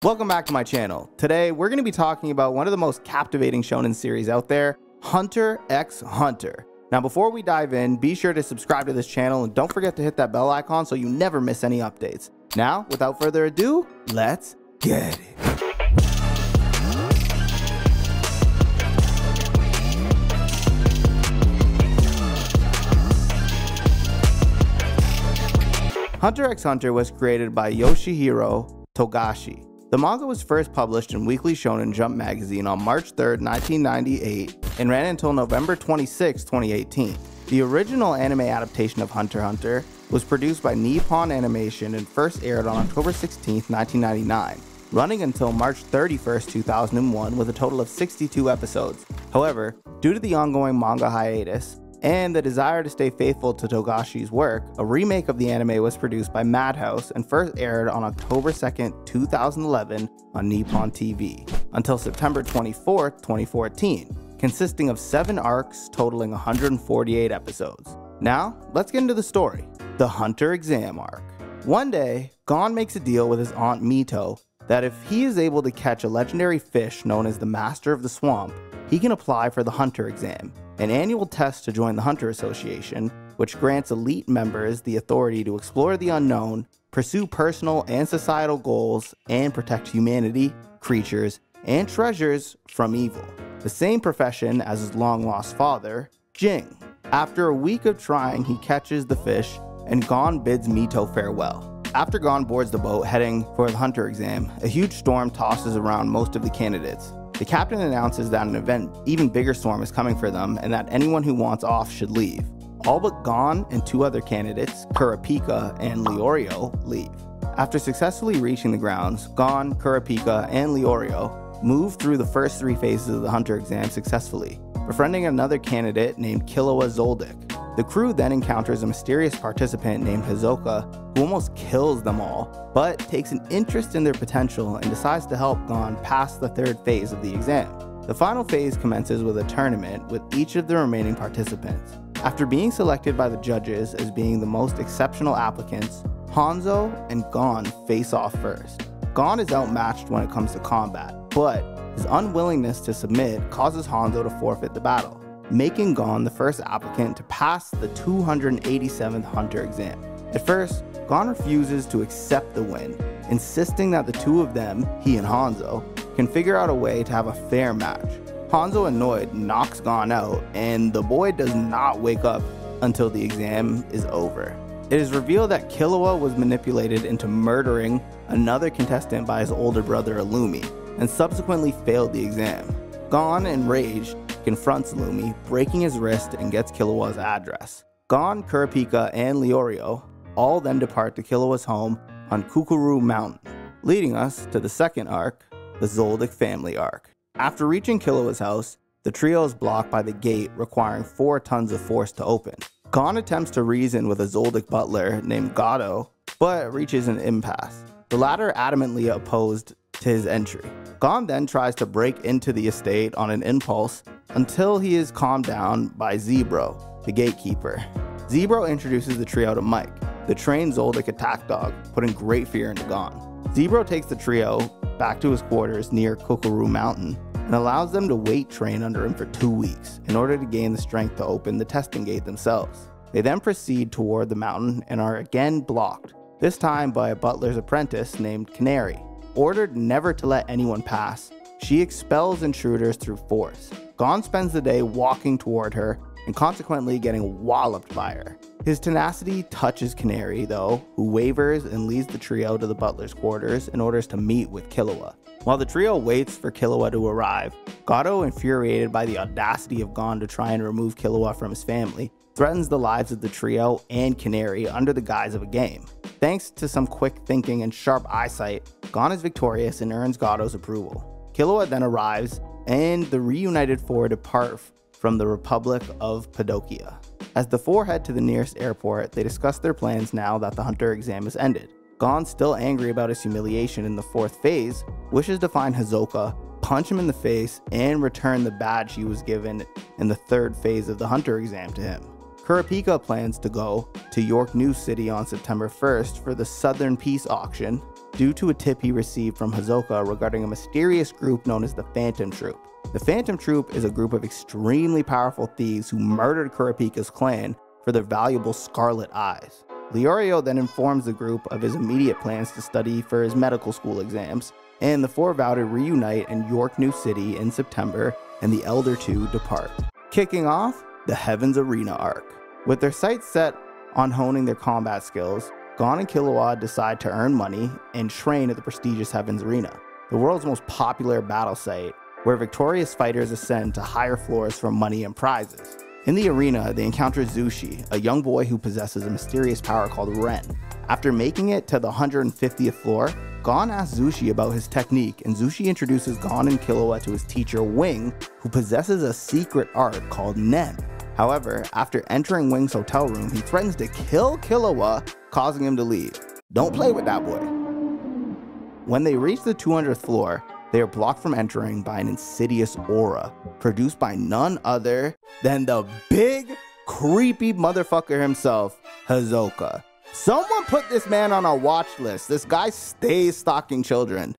Welcome back to my channel. Today, we're going to be talking about one of the most captivating shonen series out there, Hunter x Hunter. Now, before we dive in, be sure to subscribe to this channel and don't forget to hit that bell icon so you never miss any updates. Now, without further ado, let's get it. Hunter x Hunter was created by Yoshihiro Togashi. The manga was first published in Weekly Shonen Jump magazine on March 3, 1998 and ran until November 26, 2018. The original anime adaptation of Hunter x Hunter was produced by Nippon Animation and first aired on October 16, 1999, running until March 31, 2001 with a total of 62 episodes. However, due to the ongoing manga hiatus, and the desire to stay faithful to Togashi's work, a remake of the anime was produced by Madhouse and first aired on October 2, 2011 on Nippon TV, until September 24, 2014, consisting of 7 arcs totaling 148 episodes. Now, let's get into the story. The Hunter exam arc. One day, Gon makes a deal with his aunt Mito that if he is able to catch a legendary fish known as the Master of the Swamp, he can apply for the Hunter exam, an annual test to join the Hunter Association, which grants elite members the authority to explore the unknown, pursue personal and societal goals, and protect humanity, creatures, and treasures from evil. The same profession as his long-lost father, Jing. After a week of trying, he catches the fish, and Gon bids Mito farewell. After Gon boards the boat heading for the Hunter exam, a huge storm tosses around most of the candidates. The captain announces that an even bigger storm is coming for them and that anyone who wants off should leave. All but Gon and 2 other candidates, Kurapika and Leorio, leave. After successfully reaching the grounds, Gon, Kurapika, and Leorio move through the first 3 phases of the Hunter exam successfully, befriending another candidate named Killua Zoldyck. The crew then encounters a mysterious participant named Hisoka who almost kills them all, but takes an interest in their potential and decides to help Gon pass the 3rd phase of the exam. The final phase commences with a tournament with each of the remaining participants. After being selected by the judges as being the most exceptional applicants, Hanzo and Gon face off first. Gon is outmatched when it comes to combat, but his unwillingness to submit causes Hanzo to forfeit the battle, making Gon the first applicant to pass the 287th Hunter exam. At first, Gon refuses to accept the win, insisting that the 2 of them, he and Hanzo, can figure out a way to have a fair match. Hanzo, annoyed, knocks Gon out, and the boy does not wake up until the exam is over. It is revealed that Killua was manipulated into murdering another contestant by his older brother Illumi, and subsequently failed the exam. Gon, enraged, confronts Illumi, breaking his wrist and gets Killua's address. Gon, Kurapika, and Leorio all then depart to Killua's home on Kukuru Mountain, leading us to the 2nd arc, the Zoldyck family arc. After reaching Killua's house, the trio is blocked by the gate requiring 4 tons of force to open. Gon attempts to reason with a Zoldyck butler named Gato, but reaches an impasse. The latter adamantly opposed to his entry. Gon then tries to break into the estate on an impulse until he is calmed down by Zebro, the gatekeeper. Zebro introduces the trio to Mike, the trained Zoldyck attack dog, putting great fear into Gon. Zebro takes the trio back to his quarters near Kukuru Mountain and allows them to weight train under him for 2 weeks in order to gain the strength to open the testing gate themselves. They then proceed toward the mountain and are again blocked, this time by a butler's apprentice named Canary. Ordered never to let anyone pass, she expels intruders through force. Gon spends the day walking toward her and consequently getting walloped by her. His tenacity touches Canary, though, who wavers and leads the trio to the butler's quarters in order to meet with Killua. While the trio waits for Killua to arrive, Gato, infuriated by the audacity of Gon to try and remove Killua from his family, threatens the lives of the trio and Canary under the guise of a game. Thanks to some quick thinking and sharp eyesight, Gon is victorious and earns Gato's approval. Killua then arrives, and the reunited 4 depart from the Republic of Padokia. As the 4 head to the nearest airport, they discuss their plans now that the Hunter exam is ended. Gon, still angry about his humiliation in the 4th phase, wishes to find Hisoka, punch him in the face, and return the badge he was given in the 3rd phase of the Hunter exam to him. Kurapika plans to go to York New City on September 1st for the Southern Peace Auction, due to a tip he received from Hisoka regarding a mysterious group known as the Phantom Troop. The Phantom Troop is a group of extremely powerful thieves who murdered Kurapika's clan for their valuable scarlet eyes. Leorio then informs the group of his immediate plans to study for his medical school exams, and the four vow to reunite in York New City in September, and the Elder Two depart. Kicking off the Heavens Arena arc. With their sights set on honing their combat skills, Gon and Killua decide to earn money and train at the prestigious Heavens Arena, the world's most popular battle site, where victorious fighters ascend to higher floors for money and prizes. In the arena, they encounter Zushi, a young boy who possesses a mysterious power called Ren. After making it to the 150th floor, Gon asks Zushi about his technique, and Zushi introduces Gon and Killua to his teacher Wing, who possesses a secret art called Nen. However, after entering Wing's hotel room, he threatens to kill Killua, causing him to leave. Don't play with that boy. When they reach the 200th floor, they are blocked from entering by an insidious aura, produced by none other than the big, creepy motherfucker himself, Hisoka. Someone put this man on a watch list. This guy stays stalking children.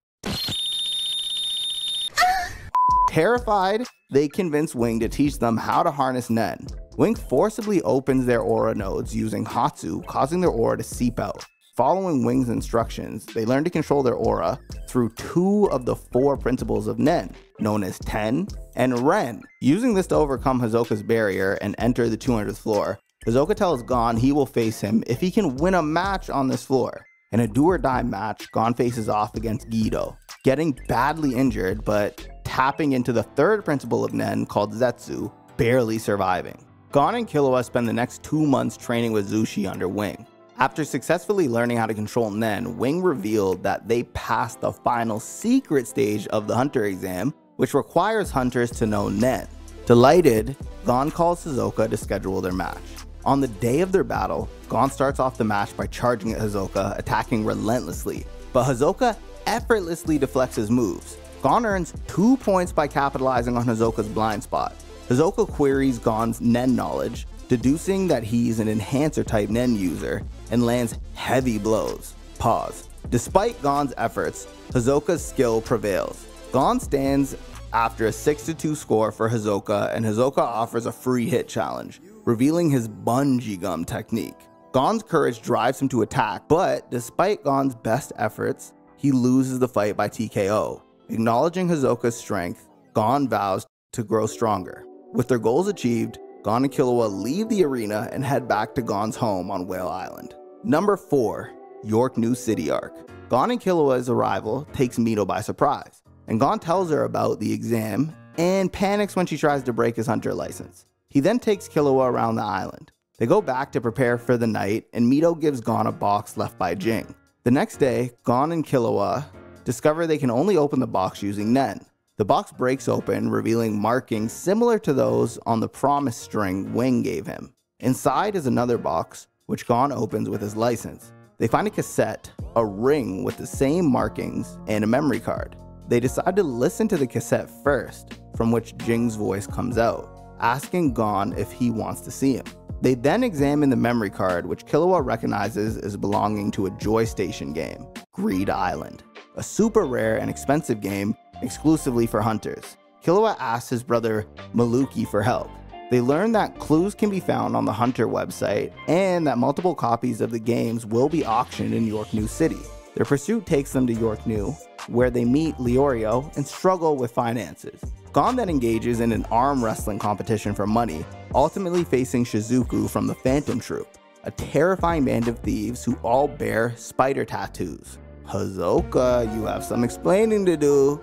Terrified, they convince Wing to teach them how to harness Nen. Wing forcibly opens their aura nodes using Hatsu, causing their aura to seep out. Following Wing's instructions, they learn to control their aura through 2 of the 4 principles of Nen, known as Ten and Ren. Using this to overcome Hisoka's barrier and enter the 200th floor, Hisoka tells Gon he will face him if he can win a match on this floor. In a do-or-die match, Gon faces off against Guido, getting badly injured but tapping into the 3rd principle of Nen called Zetsu, barely surviving. Gon and Killua spend the next 2 months training with Zushi under Wing. After successfully learning how to control Nen, Wing revealed that they passed the final secret stage of the Hunter exam, which requires hunters to know Nen. Delighted, Gon calls Hisoka to schedule their match. On the day of their battle, Gon starts off the match by charging at Hisoka, attacking relentlessly, but Hisoka effortlessly deflects his moves. Gon earns 2 points by capitalizing on Hisoka's blind spot. Hisoka queries Gon's Nen knowledge, deducing that he's an enhancer type Nen user, and lands heavy blows. Pause. Despite Gon's efforts, Hisoka's skill prevails. Gon stands after a 6-2 score for Hisoka, and Hisoka offers a free hit challenge, revealing his bungee gum technique. Gon's courage drives him to attack, but despite Gon's best efforts, he loses the fight by TKO. Acknowledging Hisoka's strength, Gon vows to grow stronger. With their goals achieved, Gon and Killua leave the arena and head back to Gon's home on Whale Island. Number 4. York New City arc. Gon and Killua's arrival takes Mito by surprise, and Gon tells her about the exam and panics when she tries to break his hunter license. He then takes Killua around the island. They go back to prepare for the night, and Mito gives Gon a box left by Jing. The next day, Gon and Killua discover they can only open the box using Nen. The box breaks open, revealing markings similar to those on the promise string Wing gave him. Inside is another box, which Gon opens with his license. They find a cassette, a ring with the same markings, and a memory card. They decide to listen to the cassette first, from which Jing's voice comes out, asking Gon if he wants to see him. They then examine the memory card, which Killua recognizes as belonging to a Joy Station game, Greed Island, a super rare and expensive game exclusively for hunters. Killua asks his brother Maluki for help. They learn that clues can be found on the Hunter website and that multiple copies of the games will be auctioned in York New City. Their pursuit takes them to York New, where they meet Leorio and struggle with finances. Gon then engages in an arm wrestling competition for money, ultimately facing Shizuku from the Phantom Troop, a terrifying band of thieves who all bear spider tattoos. Hisoka, you have some explaining to do.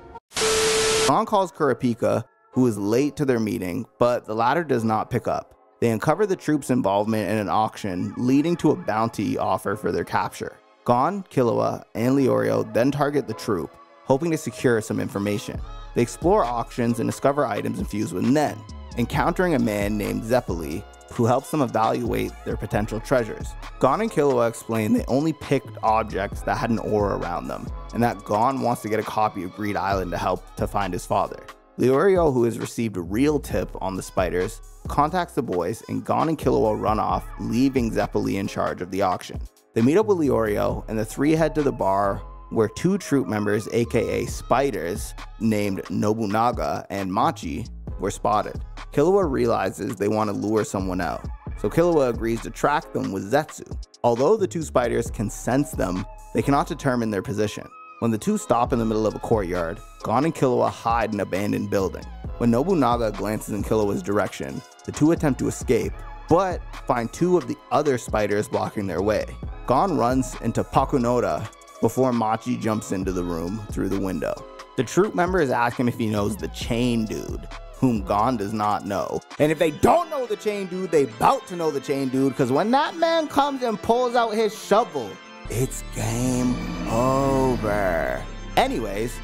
Gon calls Kurapika, who is late to their meeting, but the latter does not pick up. They uncover the troop's involvement in an auction, leading to a bounty offer for their capture. Gon, Killua, and Leorio then target the troop, hoping to secure some information. They explore auctions and discover items infused with Nen, encountering a man named Zeppeli, who helps them evaluate their potential treasures. Gon and Killua explain they only picked objects that had an aura around them, and that Gon wants to get a copy of Greed Island to help to find his father. Leorio, who has received a real tip on the spiders, contacts the boys, and Gon and Killua run off, leaving Zeppeli in charge of the auction. They meet up with Leorio, and the three head to the bar where two troop members, aka spiders, named Nobunaga and Machi, were spotted. Killua realizes they want to lure someone out, so Killua agrees to track them with Zetsu. Although the two spiders can sense them, they cannot determine their position. When the two stop in the middle of a courtyard, Gon and Killua hide in an abandoned building. When Nobunaga glances in Killua's direction, the two attempt to escape, but find two of the other spiders blocking their way. Gon runs into Pakunoda before Machi jumps into the room through the window. The troop members ask him if he knows the chain dude, whom Gon does not know. And if they don't know the chain dude, they bout to know the chain dude, because when that man comes and pulls out his shovel, it's game over. Anyways,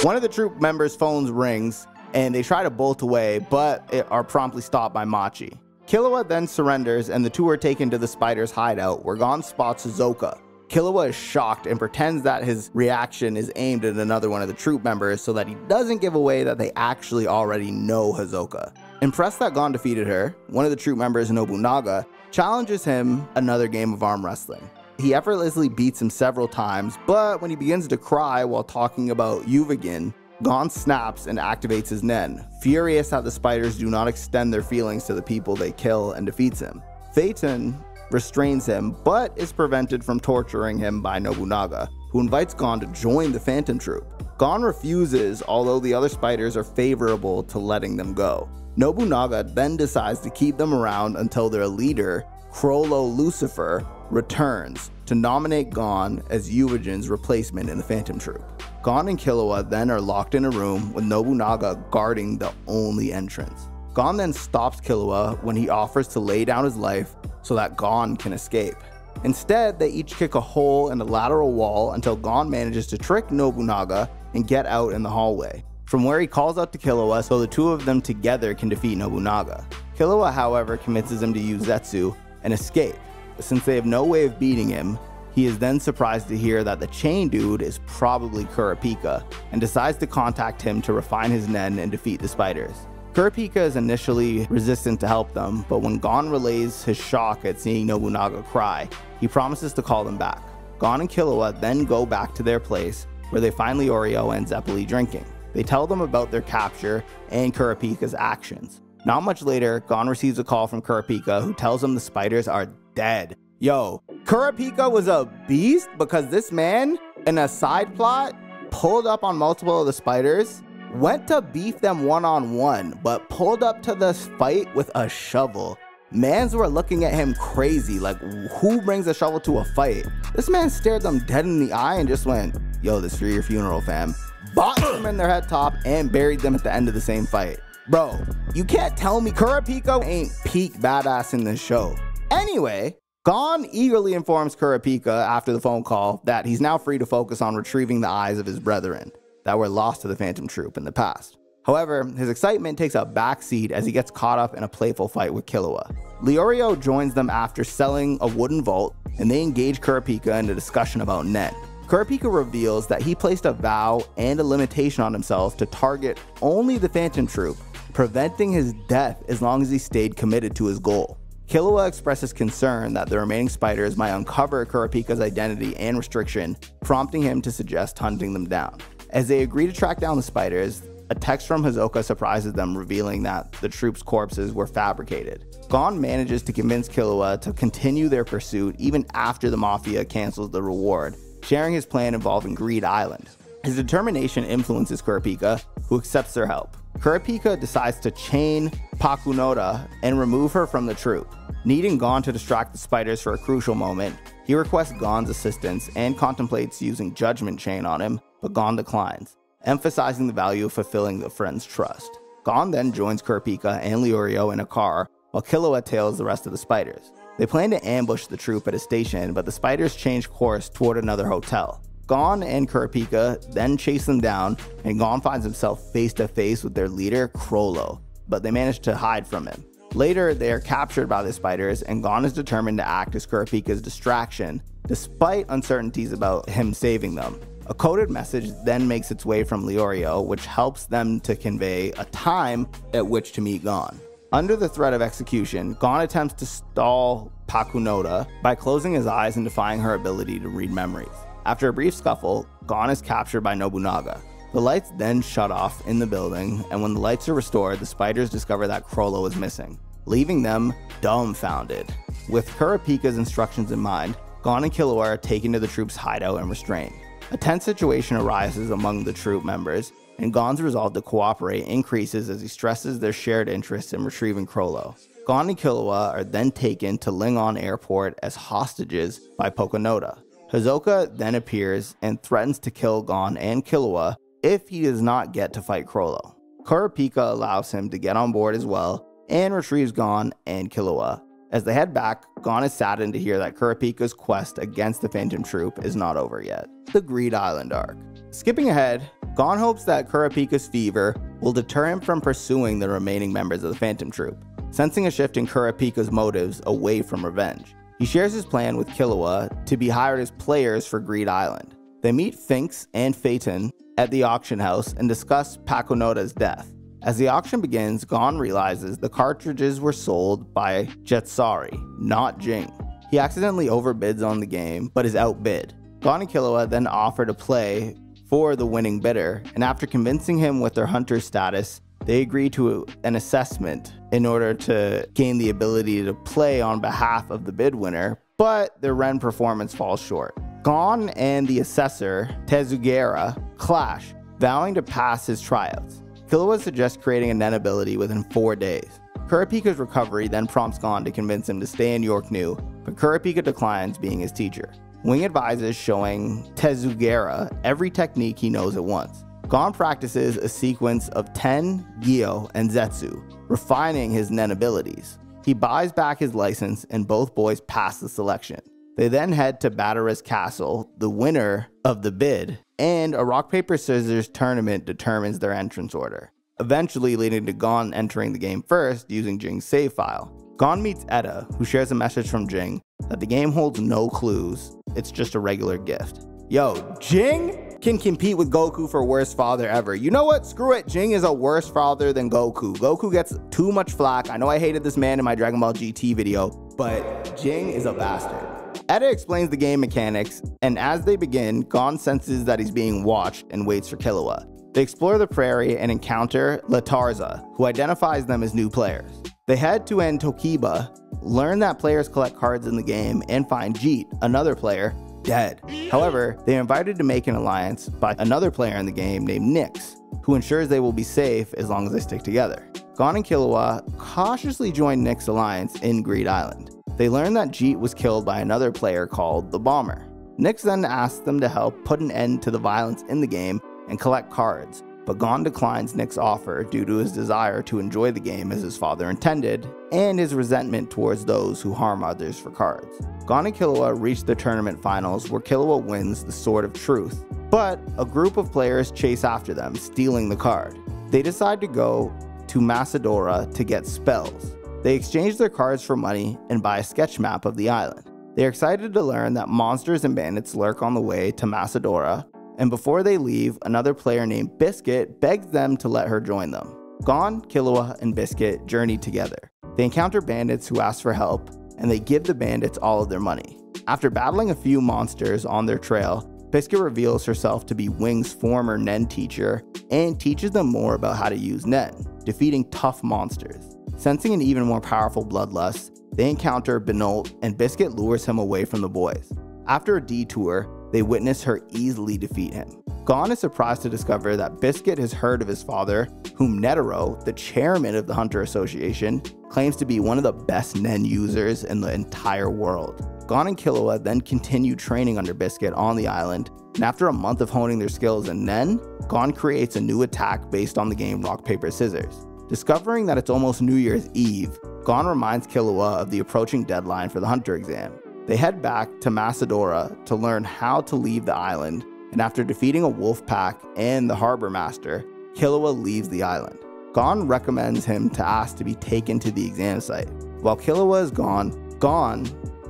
one of the troop members' phones rings and they try to bolt away, but are promptly stopped by Machi. Killua then surrenders and the two are taken to the spider's hideout, where Gon spots Hisoka. Killua is shocked and pretends that his reaction is aimed at another one of the troop members so that he doesn't give away that they actually already know Hisoka. Impressed that Gon defeated her, one of the troop members, Nobunaga, challenges him another game of arm wrestling. He effortlessly beats him several times, but when he begins to cry while talking about Yuvigin, Gon snaps and activates his Nen, furious that the spiders do not extend their feelings to the people they kill, and defeats him. Phaeton restrains him, but is prevented from torturing him by Nobunaga, who invites Gon to join the Phantom Troop. Gon refuses, although the other spiders are favorable to letting them go. Nobunaga then decides to keep them around until their leader, Crollo Lucifer, returns to nominate Gon as Yuvigin's replacement in the Phantom Troop. Gon and Killua then are locked in a room with Nobunaga guarding the only entrance. Gon then stops Killua when he offers to lay down his life so that Gon can escape. Instead, they each kick a hole in the lateral wall until Gon manages to trick Nobunaga and get out in the hallway, from where he calls out to Killua so the two of them together can defeat Nobunaga. Killua, however, convinces him to use Zetsu and escape. Since they have no way of beating him, he is then surprised to hear that the chain dude is probably Kurapika, and decides to contact him to refine his Nen and defeat the spiders. Kurapika is initially resistant to help them, but when Gon relays his shock at seeing Nobunaga cry, he promises to call them back. Gon and Killua then go back to their place, where they find Leorio and Zeppeli drinking. They tell them about their capture and Kurapika's actions. Not much later, Gon receives a call from Kurapika, who tells him the spiders are dead. Yo, Kurapika was a beast because this man, in a side plot, pulled up on multiple of the spiders, went to beef them one-on-one, but pulled up to this fight with a shovel. Mans were looking at him crazy, like, who brings a shovel to a fight? This man stared them dead in the eye and just went, yo, this for your funeral, fam. Boxed them in their head top and buried them at the end of the same fight. Bro, you can't tell me Kurapika ain't peak badass in this show. Anyway, Gon eagerly informs Kurapika after the phone call that he's now free to focus on retrieving the eyes of his brethren that were lost to the Phantom Troop in the past. However, his excitement takes a backseat as he gets caught up in a playful fight with Killua. Leorio joins them after selling a wooden vault, and they engage Kurapika in a discussion about Nen. Kurapika reveals that he placed a vow and a limitation on himself to target only the Phantom Troop, preventing his death as long as he stayed committed to his goal. Killua expresses concern that the remaining spiders might uncover Kurapika's identity and restriction, prompting him to suggest hunting them down. As they agree to track down the spiders, a text from Hisoka surprises them, revealing that the troops' corpses were fabricated. Gon manages to convince Killua to continue their pursuit even after the Mafia cancels the reward, sharing his plan involving Greed Island. His determination influences Kurapika, who accepts their help. Kurapika decides to chain Pakunoda and remove her from the troop. Needing Gon to distract the spiders for a crucial moment, he requests Gon's assistance and contemplates using Judgment Chain on him, but Gon declines, emphasizing the value of fulfilling the friend's trust. Gon then joins Kurapika and Leorio in a car, while Killua tails the rest of the spiders. They plan to ambush the troop at a station, but the spiders change course toward another hotel. Gon and Kurapika then chase them down, and Gon finds himself face to face with their leader, Crollo, but they manage to hide from him. Later, they are captured by the spiders, and Gon is determined to act as Kurapika's distraction, despite uncertainties about him saving them. A coded message then makes its way from Leorio, which helps them to convey a time at which to meet Gon. Under the threat of execution, Gon attempts to stall Pakunoda by closing his eyes and defying her ability to read memories. After a brief scuffle, Gon is captured by Nobunaga. The lights then shut off in the building, and when the lights are restored, the spiders discover that Chrollo is missing, leaving them dumbfounded. With Kurapika's instructions in mind, Gon and Killua are taken to the troop's hideout and restrained. A tense situation arises among the troop members, and Gon's resolve to cooperate increases as he stresses their shared interest in retrieving Chrollo. Gon and Killua are then taken to Lingon Airport as hostages by Poconoda. Hisoka then appears and threatens to kill Gon and Killua if he does not get to fight Chrollo. Kurapika allows him to get on board as well and retrieves Gon and Killua. As they head back, Gon is saddened to hear that Kurapika's quest against the Phantom Troop is not over yet. The Greed Island arc. Skipping ahead, Gon hopes that Kurapika's fever will deter him from pursuing the remaining members of the Phantom Troop, sensing a shift in Kurapika's motives away from revenge. He shares his plan with Killua to be hired as players for Greed Island. They meet Finks and Phaeton at the auction house and discuss Paconoda's death. As the auction begins, Gon realizes the cartridges were sold by Jetsari, not Jing. He accidentally overbids on the game, but is outbid. Gon and Killua then offer to play for the winning bidder, and after convincing him with their hunter status, they agree to an assessment in order to gain the ability to play on behalf of the bid winner, but their Ren performance falls short. Gon and the assessor, Tezugera, clash, vowing to pass his tryouts. Killua suggests creating a Nen ability within 4 days. Kurapika's recovery then prompts Gon to convince him to stay in York New, but Kurapika declines being his teacher. Wing advises showing Tezugera every technique he knows at once. Gon practices a sequence of Ten, Gyo, and Zetsu, refining his Nen abilities. He buys back his license and both boys pass the selection. They then head to Batara's castle, the winner of the bid, and a rock paper scissors tournament determines their entrance order, eventually leading to Gon entering the game first using Jing's save file. Gon meets Eda, who shares a message from Jing that the game holds no clues, it's just a regular gift. Yo, Jing can compete with Goku for worst father ever. You know what? Screw it. Jing is a worse father than Goku. Goku gets too much flack. I know I hated this man in my Dragon Ball GT video, but Jing is a bastard. Eda explains the game mechanics, and as they begin, Gon senses that he's being watched and waits for Killua. They explore the prairie and encounter Latarza, who identifies them as new players. They head to Antokiba, learn that players collect cards in the game, and find Jeet, another player, dead. However, they are invited to make an alliance by another player in the game named Nyx, who ensures they will be safe as long as they stick together. Gon and Killua cautiously join Nyx's alliance in Greed Island. They learn that Jeet was killed by another player called the Bomber. Nyx then asks them to help put an end to the violence in the game and collect cards, but Gon declines Nyx's offer due to his desire to enjoy the game as his father intended, and his resentment towards those who harm others for cards. Gon and Killua reach the tournament finals where Killua wins the Sword of Truth, but a group of players chase after them, stealing the card. They decide to go to Macedora to get spells. They exchange their cards for money and buy a sketch map of the island. They are excited to learn that monsters and bandits lurk on the way to Macedora, and before they leave, another player named Biscuit begs them to let her join them. Gon, Killua, and Biscuit journey together. They encounter bandits who ask for help, and they give the bandits all of their money. After battling a few monsters on their trail, Biscuit reveals herself to be Wing's former Nen teacher and teaches them more about how to use Nen, defeating tough monsters. Sensing an even more powerful bloodlust, they encounter Benolt, and Biscuit lures him away from the boys. After a detour, they witness her easily defeat him. Gon is surprised to discover that Biscuit has heard of his father, whom Netero, the chairman of the Hunter Association, claims to be one of the best Nen users in the entire world. Gon and Killua then continue training under Biscuit on the island, and after a month of honing their skills in Nen, Gon creates a new attack based on the game Rock Paper Scissors. Discovering that it's almost New Year's Eve, Gon reminds Killua of the approaching deadline for the Hunter exam. They head back to Macedora to learn how to leave the island, and after defeating a wolf pack and the harbor master, Killua leaves the island. Gon recommends him to ask to be taken to the exam site. While Killua is gone, Gon,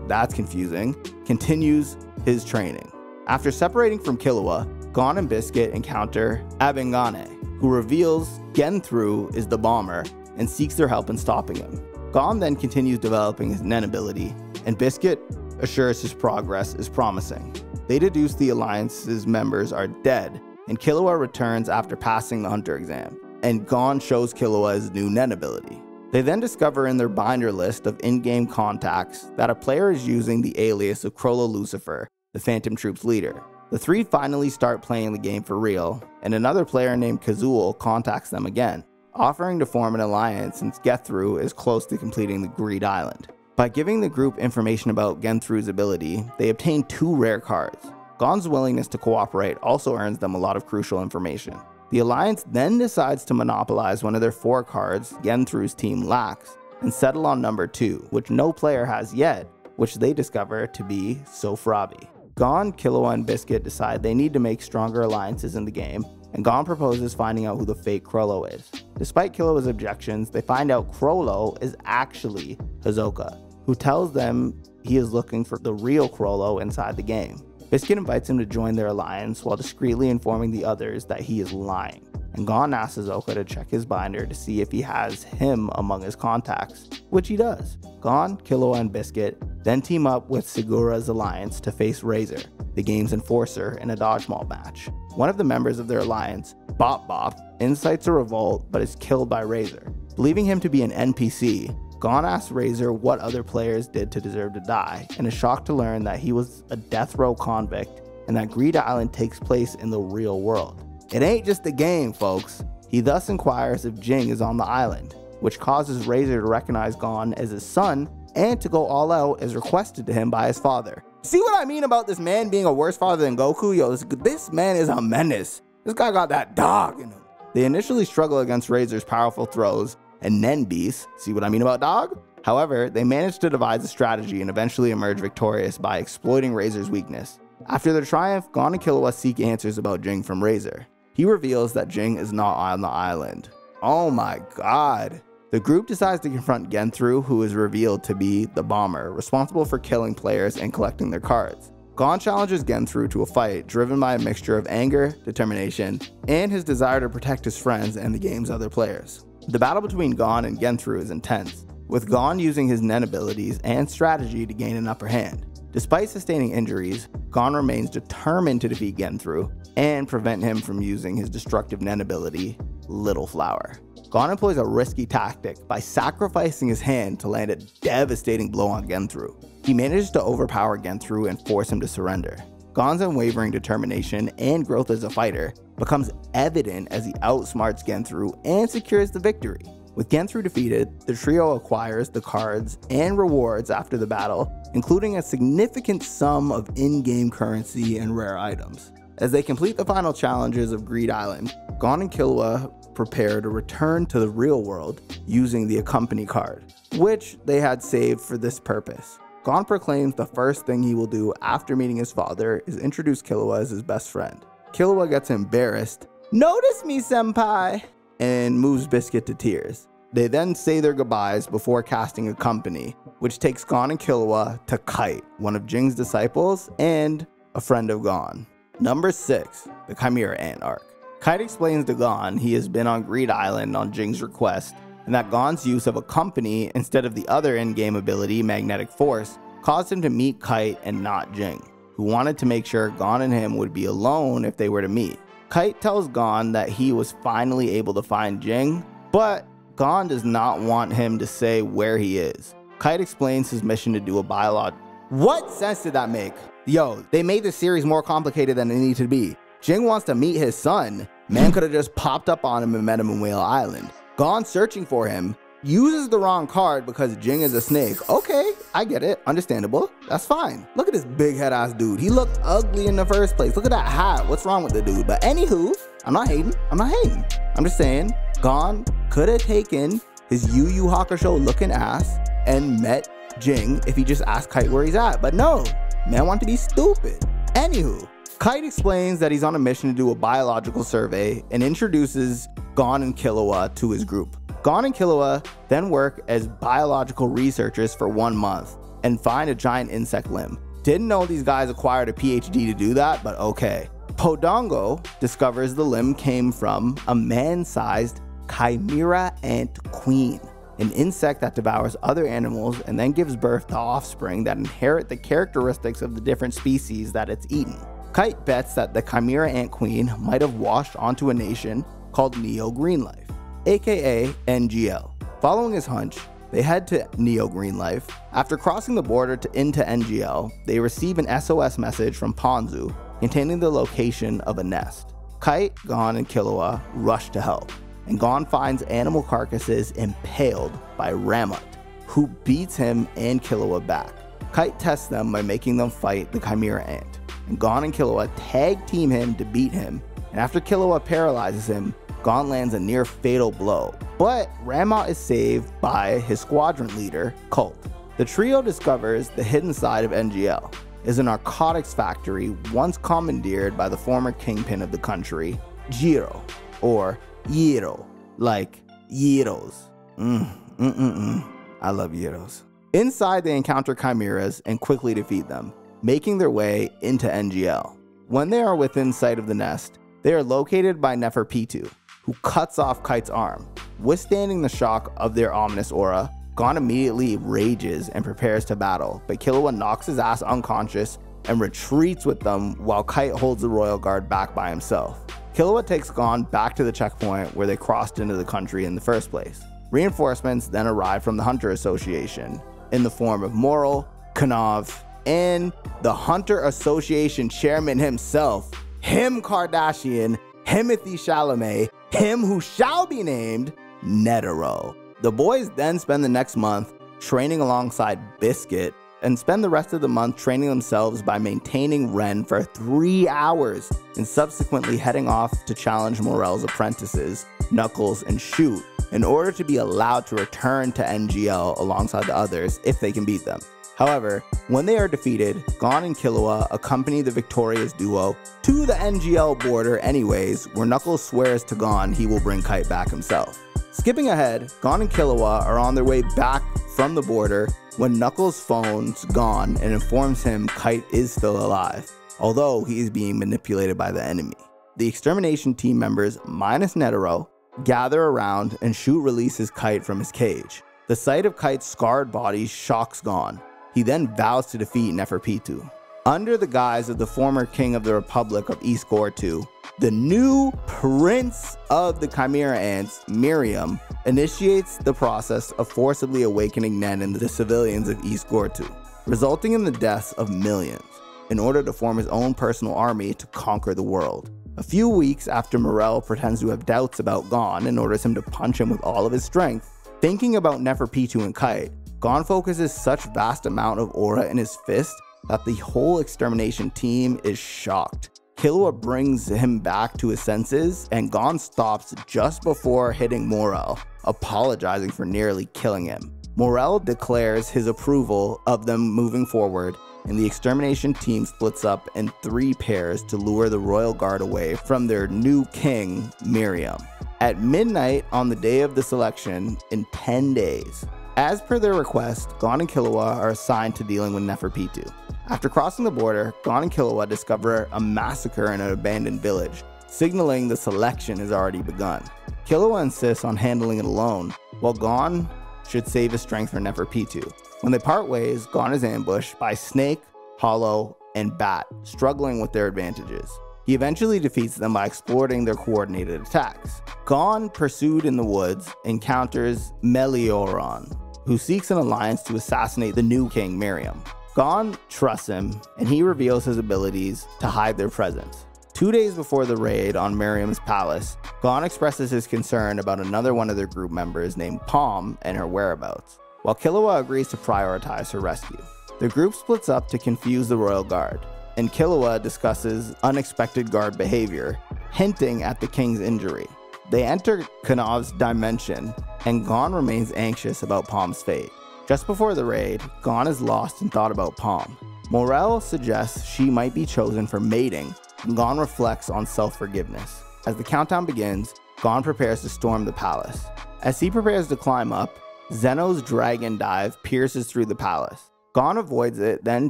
that's confusing, continues his training. After separating from Killua, Gon and Biscuit encounter Abengane, who reveals Genthru is the bomber and seeks their help in stopping him. Gon then continues developing his Nen ability, and Biscuit assures his progress is promising. They deduce the Alliance's members are dead, and Killua returns after passing the Hunter exam, and Gon shows Killua his new Nen ability. They then discover in their binder list of in-game contacts that a player is using the alias of Crollo Lucifer, the Phantom Troops leader. The three finally start playing the game for real, and another player named Kazul contacts them again, offering to form an alliance since Gethru is close to completing the Greed Island. By giving the group information about Genthru's ability, they obtain 2 rare cards. Gon's willingness to cooperate also earns them a lot of crucial information. The Alliance then decides to monopolize one of their 4 cards Genthru's team lacks, and settle on number 2, which no player has yet, which they discover to be Sofrabi. Gon, Killua, and Biscuit decide they need to make stronger alliances in the game, and Gon proposes finding out who the fake Crollo is. Despite Killua's objections, they find out Crollo is actually Hisoka, who tells them he is looking for the real Crollo inside the game. Biscuit invites him to join their alliance while discreetly informing the others that he is lying, and Gon asks Hisoka to check his binder to see if he has him among his contacts, which he does. Gon, Killua, and Biscuit then team up with Segura's alliance to face Razor, the game's enforcer, in a dodgeball match. One of the members of their alliance, Bop Bop, incites a revolt but is killed by Razor. Believing him to be an NPC, Gon asks Razor what other players did to deserve to die, and is shocked to learn that he was a death row convict and that Greed Island takes place in the real world. It ain't just a game, folks. He thus inquires if Jing is on the island, which causes Razor to recognize Gon as his son and to go all out as requested to him by his father. See what I mean about this man being a worse father than Goku? Yo, this man is a menace. This guy got that dog in him. They initially struggle against Razor's powerful throws and Nen beasts. See what I mean about dog? However, they manage to devise a strategy and eventually emerge victorious by exploiting Razor's weakness. After their triumph, Gon and Killua seek answers about Jing from Razor. He reveals that Jing is not on the island. Oh my god. The group decides to confront Genthru, who is revealed to be the bomber, responsible for killing players and collecting their cards. Gon challenges Genthru to a fight driven by a mixture of anger, determination, and his desire to protect his friends and the game's other players. The battle between Gon and Genthru is intense, with Gon using his Nen abilities and strategy to gain an upper hand. Despite sustaining injuries, Gon remains determined to defeat Genthru and prevent him from using his destructive Nen ability, Little Flower. Gon employs a risky tactic by sacrificing his hand to land a devastating blow on Genthru. He manages to overpower Genthru and force him to surrender. Gon's unwavering determination and growth as a fighter becomes evident as he outsmarts Genthru and secures the victory. With Genthru defeated, the trio acquires the cards and rewards after the battle, including a significant sum of in-game currency and rare items. As they complete the final challenges of Greed Island, Gon and Killua prepare to return to the real world using the Accompany card, which they had saved for this purpose. Gon proclaims the first thing he will do after meeting his father is introduce Killua as his best friend. Killua gets embarrassed, "Notice me, senpai," and moves Biscuit to tears. They then say their goodbyes before casting Accompany, which takes Gon and Killua to Kite, one of Jing's disciples and a friend of Gon. Number 6, the Chimera Ant arc. Kite explains to Gon he has been on Greed Island on Jing's request, and that Gon's use of Accompany instead of the other in-game ability, Magnetic Force, caused him to meet Kite and not Jing, who wanted to make sure Gon and him would be alone if they were to meet. Kite tells Gon that he was finally able to find Jing, but Gon does not want him to say where he is. Kite explains his mission to do a biolog. What sense did that make? Yo, they made this series more complicated than it needed to be. Jing wants to meet his son. Man could have just popped up on him and met him in Whale Island. Gon searching for him, uses the wrong card because Jing is a snake. Okay, I get it, understandable, that's fine. Look at this big head ass dude. He looked ugly in the first place. Look at that hat, what's wrong with the dude? But anywho, I'm not hating. I'm just saying, Gon could have taken his Yu Yu Hakusho looking ass and met Jing if he just asked Kite where he's at. But no, man wanted to be stupid. Anywho, Kite explains that he's on a mission to do a biological survey and introduces Gon and Killua to his group. Gon and Killua then work as biological researchers for 1 month and find a giant insect limb. Didn't know these guys acquired a PhD to do that, but okay. Podongo discovers the limb came from a man-sized Chimera Ant Queen. an insect that devours other animals and then gives birth to offspring that inherit the characteristics of the different species that it's eaten. Kite bets that the Chimera Ant Queen might have washed onto a nation called Neo Green Life, aka NGL. Following his hunch, they head to Neo Green Life. After crossing the border into NGL, they receive an SOS message from Ponzu containing the location of a nest. Kite, Gon, and Killua rush to help, and Gon finds animal carcasses impaled by Ramut, who beats him and Killua back. Kite tests them by making them fight the Chimera Ant, and Gon and Killua tag team him to beat him, and after Killua paralyzes him, Gon lands a near fatal blow, but Ramut is saved by his squadron leader, Colt. The trio discovers the hidden side of NGL is a narcotics factory once commandeered by the former kingpin of the country, Jiro, or Yiro, like gyros. I love gyros. Inside, they encounter chimeras and quickly defeat them, making their way into NGL. When they are within sight of the nest, they are located by Neferpitou, who cuts off Kite's arm. Withstanding the shock of their ominous aura, Gon immediately rages and prepares to battle, but Killua knocks his ass unconscious and retreats with them while Kite holds the royal guard back by himself. Killua takes Gon back to the checkpoint where they crossed into the country in the first place. Reinforcements then arrive from the Hunter Association in the form of Morel, Kanav, and the Hunter Association chairman himself, him Kardashian, Timothy Chalamet, him who shall be named Netero. The boys then spend the next month training alongside Biscuit and spend the rest of the month training themselves by maintaining Ren for 3 hours and subsequently heading off to challenge Morel's apprentices, Knuckles and Shoot, in order to be allowed to return to NGL alongside the others if they can beat them. However, when they are defeated, Gon and Killua accompany the victorious duo to the NGL border anyways, where Knuckles swears to Gon he will bring Kite back himself. Skipping ahead, Gon and Killua are on their way back from the border when Knuckles phones Gon and informs him Kite is still alive, although he is being manipulated by the enemy. The extermination team members, minus Netero, gather around and Shoot releases Kite from his cage. The sight of Kite's scarred body shocks Gon. He then vows to defeat Neferpitou. Under the guise of the former king of the Republic of East Gortu, the new prince of the Chimera Ants, Miriam, initiates the process of forcibly awakening Nen and the civilians of East Gortu, resulting in the deaths of millions, in order to form his own personal army to conquer the world. A few weeks after Morel pretends to have doubts about Gon and orders him to punch him with all of his strength, thinking about Neferpitou and Kite, Gon focuses such vast amount of aura in his fist that the whole extermination team is shocked. Killua brings him back to his senses, and Gon stops just before hitting Morel, apologizing for nearly killing him. Morel declares his approval of them moving forward, and the extermination team splits up in 3 pairs to lure the royal guard away from their new king, Miriam, at midnight on the day of the selection in 10 days. As per their request, Gon and Killua are assigned to dealing with Neferpitou. After crossing the border, Gon and Killua discover a massacre in an abandoned village, signaling the selection has already begun. Killua insists on handling it alone, while Gon should save his strength for Neferpitou. When they part ways, Gon is ambushed by Snake, Hollow, and Bat, struggling with their advantages. He eventually defeats them by exploiting their coordinated attacks. Gon, pursued in the woods, encounters Melioron, who seeks an alliance to assassinate the new king, Miriam. Gon trusts him, and he reveals his abilities to hide their presence. 2 days before the raid on Miriam's palace, Gon expresses his concern about another one of their group members named Palm and her whereabouts, while Killua agrees to prioritize her rescue. The group splits up to confuse the royal guard, and Killua discusses unexpected guard behavior, hinting at the king's injury. They enter Kanav's dimension, and Gon remains anxious about Palm's fate. Just before the raid, Gon is lost in thought about Palm. Morel suggests she might be chosen for mating, and Gon reflects on self-forgiveness. As the countdown begins, Gon prepares to storm the palace. As he prepares to climb up, Zeno's dragon dive pierces through the palace. Gon avoids it, then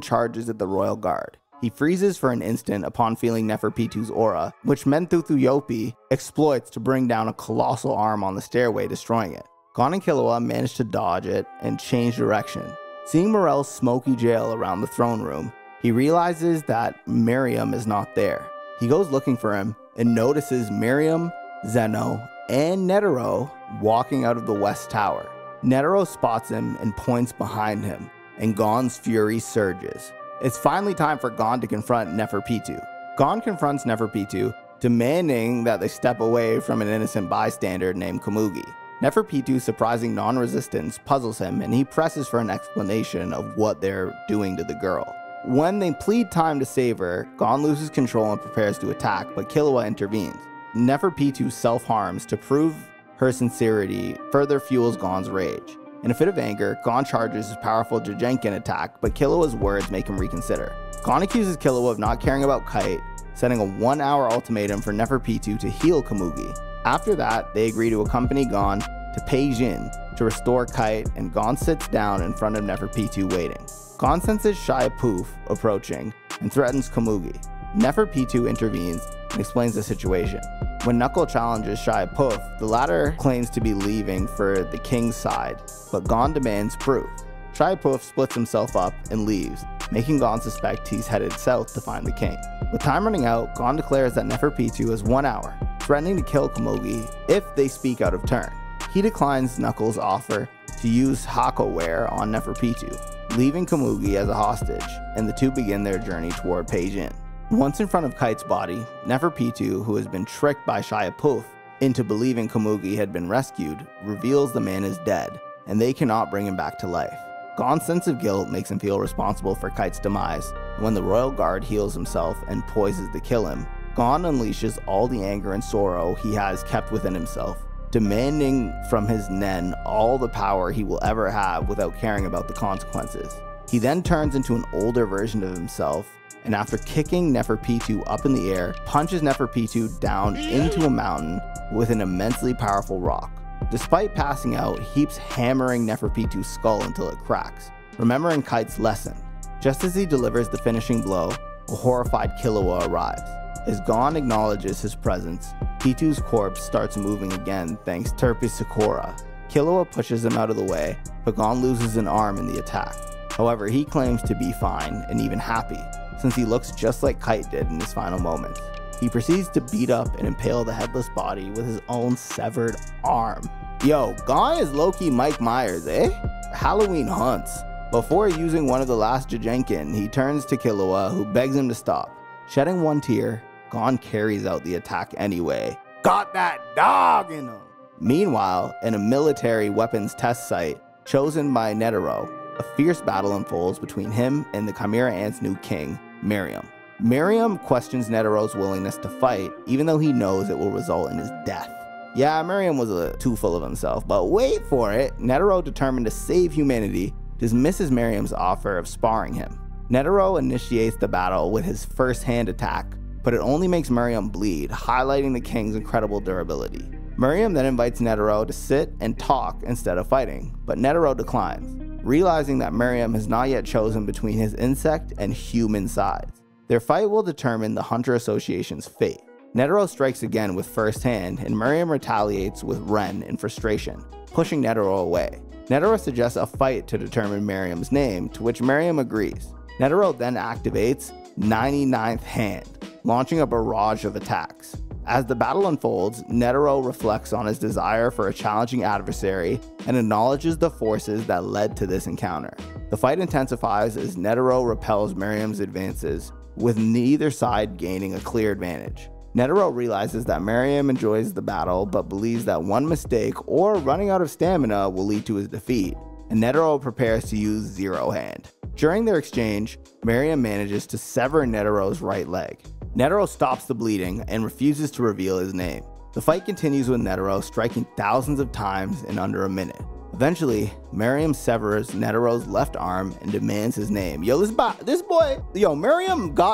charges at the royal guard. He freezes for an instant upon feeling Neferpitu's aura, which Mentutu Yopi exploits to bring down a colossal arm on the stairway, destroying it. Gon and Killua manage to dodge it and change direction. Seeing Morel's smoky jail around the throne room, he realizes that Miriam is not there. He goes looking for him and notices Miriam, Zeno, and Netero walking out of the West Tower. Netero spots him and points behind him, and Gon's fury surges. It's finally time for Gon to confront Neferpitou. Gon confronts Neferpitou, demanding that they step away from an innocent bystander named Komugi. Neferpitu's surprising non-resistance puzzles him, and he presses for an explanation of what they're doing to the girl. When they plead time to save her, Gon loses control and prepares to attack, but Killua intervenes. Neferpitou self-harms to prove her sincerity, further fuels Gon's rage. In a fit of anger, Gon charges his powerful Jigenkin attack, but Killua's words make him reconsider. Gon accuses Killua of not caring about Kite, setting a 1-hour ultimatum for Neferpitou to heal Komugi. After that, they agree to accompany Gon to Peijin to restore Kite, and Gon sits down in front of Neferpitou waiting. Gon senses Shia Poof approaching and threatens Komugi. Neferpitou intervenes and explains the situation. When Knuckle challenges Shia Poof, the latter claims to be leaving for the king's side, but Gon demands proof. Shia Poof splits himself up and leaves, making Gon suspect he's headed south to find the king. With time running out, Gon declares that Neferpitou has 1 hour, threatening to kill Komugi if they speak out of turn. He declines Knuckles' offer to use Hakoware on Neferpitou, leaving Komugi as a hostage, and the two begin their journey toward Peijin. Once in front of Kite's body, Neferpitou, who has been tricked by Shia Poof into believing Komugi had been rescued, reveals the man is dead, and they cannot bring him back to life. Gon's sense of guilt makes him feel responsible for Kite's demise, and when the royal guard heals himself and poises to kill him, Gon unleashes all the anger and sorrow he has kept within himself, demanding from his Nen all the power he will ever have without caring about the consequences. He then turns into an older version of himself, and after kicking Neferpitou up in the air, punches Neferpitou down into a mountain with an immensely powerful rock. Despite passing out, he keeps hammering Neferpitou's skull until it cracks, remembering Kite's lesson. Just as he delivers the finishing blow, a horrified Killua arrives. As Gon acknowledges his presence, Pitu's corpse starts moving again thanks to Terpsichore. Killua pushes him out of the way, but Gon loses an arm in the attack. However, he claims to be fine and even happy, since he looks just like Kite did in his final moments. He proceeds to beat up and impale the headless body with his own severed arm. Yo, Gon is low-key Mike Myers, eh? Halloween hunts. Before using one of the last Jigenkin, he turns to Killua, who begs him to stop. Shedding one tear, Gon carries out the attack anyway. Got that dog in him! Meanwhile, in a military weapons test site chosen by Netero, a fierce battle unfolds between him and the Chimera Ant's new king, Miriam. Miriam questions Netero's willingness to fight, even though he knows it will result in his death. Yeah, Miriam was too full of himself, but wait for it, Netero, determined to save humanity, dismisses Miriam's offer of sparring him. Netero initiates the battle with his first-hand attack, but it only makes Miriam bleed, highlighting the king's incredible durability. Miriam then invites Netero to sit and talk instead of fighting, but Netero declines, realizing that Miriam has not yet chosen between his insect and human sides. Their fight will determine the Hunter Association's fate. Netero strikes again with first hand, and Miriam retaliates with Ren in frustration, pushing Netero away. Netero suggests a fight to determine Miriam's name, to which Miriam agrees. Netero then activates 99th Hand, launching a barrage of attacks. As the battle unfolds, Netero reflects on his desire for a challenging adversary and acknowledges the forces that led to this encounter. The fight intensifies as Netero repels Miriam's advances, with neither side gaining a clear advantage. Netero realizes that Miriam enjoys the battle but believes that one mistake or running out of stamina will lead to his defeat, and Netero prepares to use Zero Hand. During their exchange, Miriam manages to sever Netero's right leg. Netero stops the bleeding and refuses to reveal his name. The fight continues with Netero striking thousands of times in under a minute. Eventually, Miriam severs Netero's left arm and demands his name. Miriam got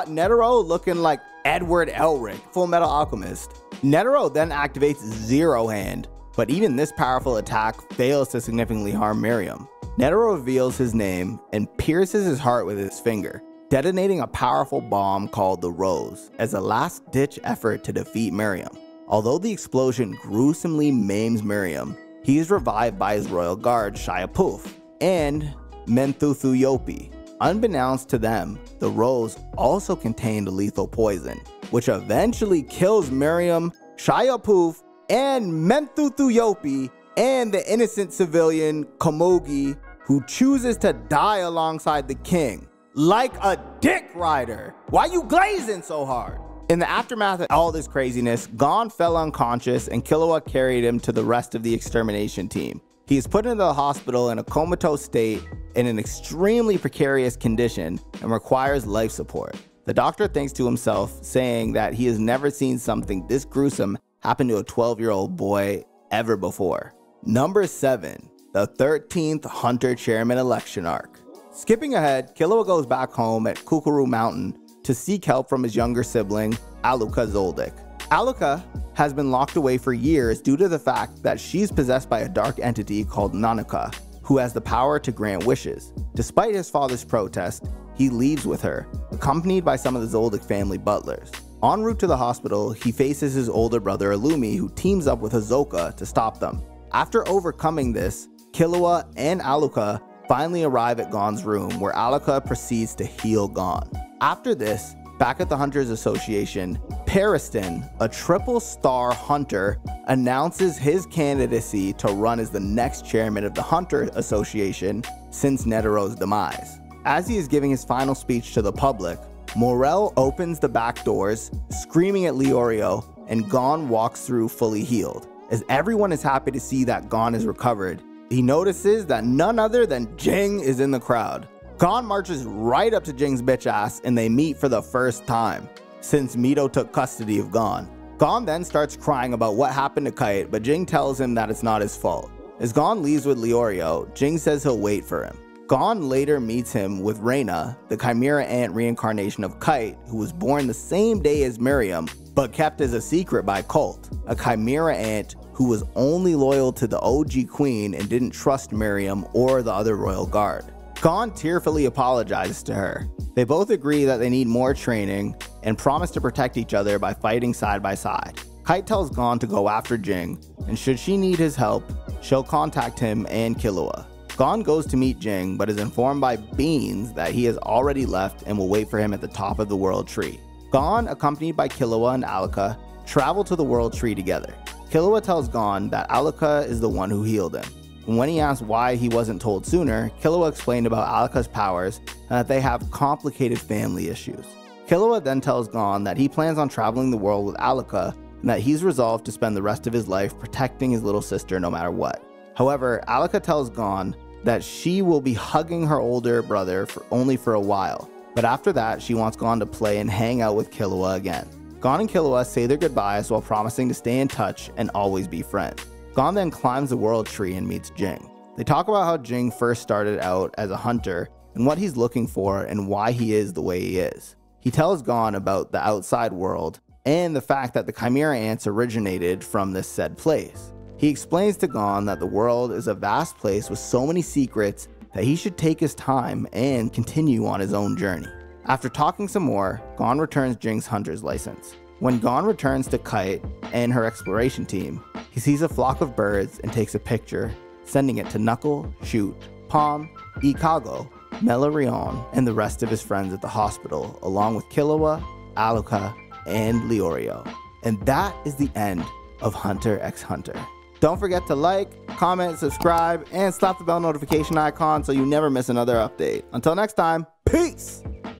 Netero looking like Edward Elric, Full Metal Alchemist. Netero then activates Zero Hand, but even this powerful attack fails to significantly harm Miriam. Netero reveals his name and pierces his heart with his finger, detonating a powerful bomb called the Rose as a last-ditch effort to defeat Miriam. Although the explosion gruesomely maims Miriam, he is revived by his royal guard Shia and Menthuthuyopi. Unbeknownst to them, the rose also contained lethal poison, which eventually kills Miriam, Shia and Menthuthuyopi, and the innocent civilian Komugi, who chooses to die alongside the king. Like a dick rider. Why you glazing so hard? In the aftermath of all this craziness, Gon fell unconscious and Killua carried him to the rest of the extermination team. He is put into the hospital in a comatose state in an extremely precarious condition and requires life support. The doctor thinks to himself, saying that he has never seen something this gruesome happen to a 12-year-old boy ever before. Number 7. The 13th Hunter Chairman Election Arc. Skipping ahead, Killua goes back home at Kukuru Mountain to seek help from his younger sibling, Aluka Zoldyck. Aluka has been locked away for years due to the fact that she's possessed by a dark entity called Nanuka, who has the power to grant wishes. Despite his father's protest, he leaves with her, accompanied by some of the Zoldyck family butlers. En route to the hospital, he faces his older brother Illumi, who teams up with Hisoka to stop them. After overcoming this, Killua and Aluka finally arrive at Gon's room, where Aluka proceeds to heal Gon. After this, back at the Hunters Association, Periston, a triple-star hunter, announces his candidacy to run as the next chairman of the Hunter Association since Netero's demise. As he is giving his final speech to the public, Morel opens the back doors, screaming at Leorio, and Gon walks through fully healed. As everyone is happy to see that Gon is recovered, he notices that none other than Jing is in the crowd. Gon marches right up to Jing's bitch ass and they meet for the first time since Mito took custody of Gon. Gon then starts crying about what happened to Kite, but Jing tells him that it's not his fault. As Gon leaves with Leorio, Jing says he'll wait for him. Gon later meets him with Reyna, the Chimera Ant reincarnation of Kite, who was born the same day as Miriam, but kept as a secret by Colt, a Chimera Ant who was only loyal to the OG Queen and didn't trust Miriam or the other royal guard. Gon tearfully apologizes to her. They both agree that they need more training and promise to protect each other by fighting side by side. Kite tells Gon to go after Jing, and should she need his help, she'll contact him and Killua. Gon goes to meet Jing, but is informed by Beans that he has already left and will wait for him at the top of the World Tree. Gon, accompanied by Killua and Aluka, travel to the World Tree together. Killua tells Gon that Aluka is the one who healed him. And when he asks why he wasn't told sooner, Killua explained about Aluka's powers and that they have complicated family issues. Killua then tells Gon that he plans on traveling the world with Aluka and that he's resolved to spend the rest of his life protecting his little sister no matter what. However, Aluka tells Gon that she will be hugging her older brother only for a while, but after that she wants Gon to play and hang out with Killua again. Gon and Killua say their goodbyes while promising to stay in touch and always be friends. Gon then climbs the World Tree and meets Jing. They talk about how Jing first started out as a hunter and what he's looking for and why he is the way he is. He tells Gon about the outside world and the fact that the Chimera Ants originated from this said place. He explains to Gon that the world is a vast place with so many secrets that he should take his time and continue on his own journey. After talking some more, Gon returns Jing's hunter's license. When Gon returns to Kite and her exploration team, he sees a flock of birds and takes a picture, sending it to Knuckle, Shoot, Palm, Ikago, Melarion, and the rest of his friends at the hospital, along with Killua, Aluka, and Leorio. And that is the end of Hunter x Hunter. Don't forget to like, comment, subscribe, and slap the bell notification icon so you never miss another update. Until next time, peace!